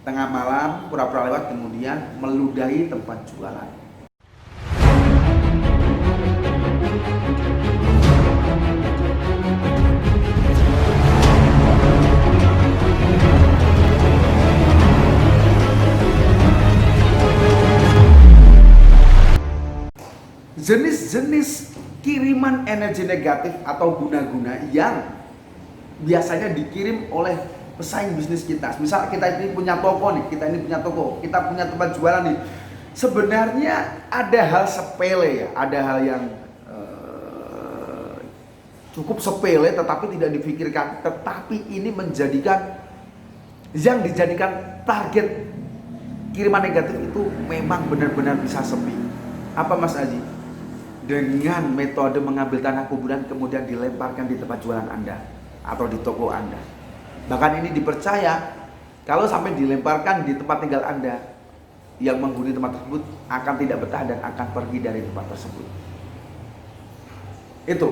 tengah malam pura-pura lewat kemudian meludahi tempat jualan. Jenis-jenis kiriman energi negatif atau guna-guna yang biasanya dikirim oleh pesaing bisnis kita. Misal kita ini punya toko nih, kita punya tempat jualan nih. Sebenarnya ada hal sepele ya, ada hal yang cukup sepele tetapi tidak dipikirkan. Tetapi ini dijadikan target kiriman negatif itu memang benar-benar bisa sepi. Apa Mas Aji? Dengan metode mengambil tanah kuburan kemudian dilemparkan di tempat jualan Anda atau di toko Anda. Bahkan ini dipercaya kalau sampai dilemparkan di tempat tinggal Anda, yang menghuni tempat tersebut akan tidak betah dan akan pergi dari tempat tersebut. Itu.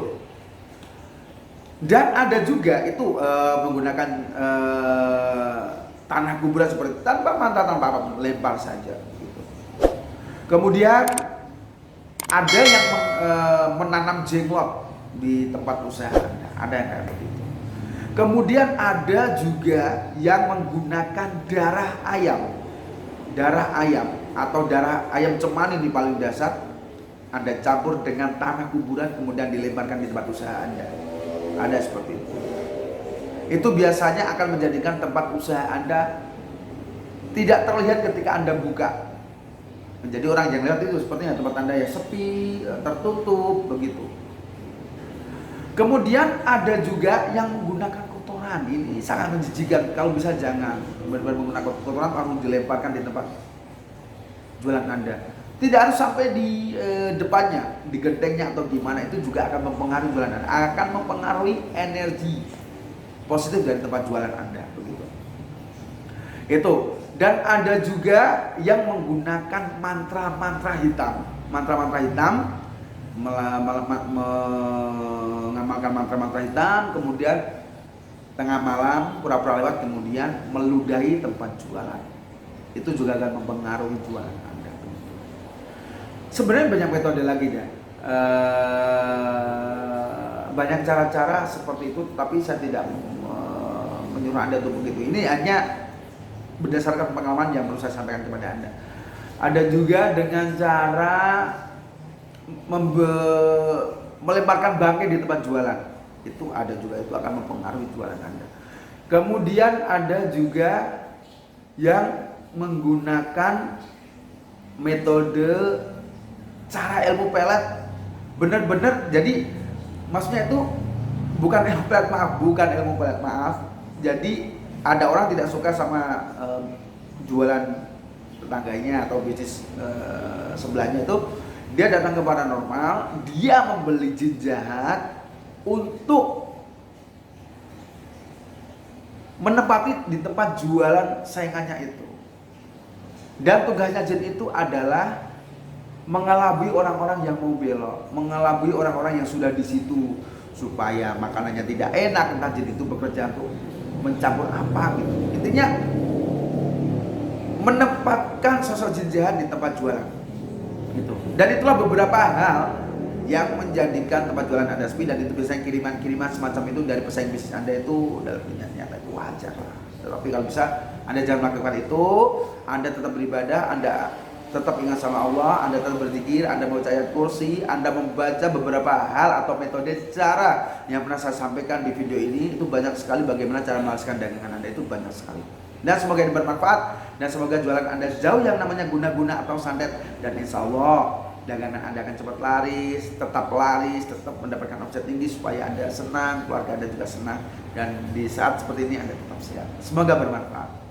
Dan ada juga itu menggunakan tanah kuburan seperti tanpa manta, tanpa lempar saja. Gitu. Kemudian ada yang menanam jenglot di tempat usaha Anda, ada yang kayak begitu. Kemudian ada juga yang menggunakan darah ayam atau darah ayam cemani di paling dasar, Anda campur dengan tanah kuburan kemudian dilemparkan di tempat usaha Anda. Ada seperti itu. Itu biasanya akan menjadikan tempat usaha Anda tidak terlihat ketika Anda buka. Menjadi orang yang lihat itu sepertinya tempat Anda ya sepi, tertutup begitu. Kemudian ada juga yang menggunakan kotoran. Ini sangat menjijikan. Kalau bisa jangan benar-benar menggunakan kotoran langsung dilemparkan di tempat jualan Anda. Tidak harus sampai di depannya, di gentengnya atau gimana, itu juga akan mempengaruhi jualan Anda. Akan mempengaruhi energi positif dari tempat jualan Anda begitu. Itu. Dan ada juga yang menggunakan mantra-mantra hitam. Mantra-mantra hitam, mengamalkan mantra-mantra hitam, kemudian tengah malam pura-pura lewat kemudian meludahi tempat jualan. Itu juga akan mempengaruhi jualan Anda. Sebenarnya banyak metode lagi ya. Banyak cara-cara seperti itu, tapi saya tidak menyuruh Anda untuk begitu. Ini hanya berdasarkan pengalaman yang perlu saya sampaikan kepada Anda. Ada juga dengan cara melemparkan bangkai di tempat jualan. Itu ada juga, itu akan mempengaruhi jualan Anda. Kemudian ada juga yang menggunakan metode cara ilmu pelet. Benar-benar, jadi maksudnya itu bukan ilmu pelet, maaf. Jadi ada orang tidak suka sama jualan tetangganya atau bisnis sebelahnya itu, dia datang ke paranormal, dia membeli jin jahat untuk menempati di tempat jualan saingannya itu. Dan tugasnya jin itu adalah mengelabui orang-orang yang mau belok, mengelabui orang-orang yang sudah di situ supaya makanannya tidak enak. Entah jin itu bekerja untuk mencampur apa gitu. Intinya menempatkan sosok jin jahat di tempat jualan gitu. Dan itulah beberapa hal yang menjadikan tempat jualan Anda sepi, dan itu biasanya kiriman-kiriman semacam itu dari pesaing bisnis Anda itu dalam nyata itu wajar lah. Tetapi kalau bisa Anda jangan melakukan itu, Anda tetap beribadah, Anda tetap ingat sama Allah, Anda tetap berzikir, Anda membaca ayat kursi, Anda membaca beberapa hal atau metode cara yang pernah saya sampaikan di video ini. Itu banyak sekali bagaimana cara menghasilkan dagangan Anda, itu banyak sekali. Dan semoga ini bermanfaat, dan semoga jualan Anda jauh yang namanya guna-guna atau santet, dan insya Allah dagangan Anda akan cepat laris, tetap mendapatkan omset tinggi supaya Anda senang, keluarga Anda juga senang, dan di saat seperti ini Anda tetap sehat. Semoga bermanfaat.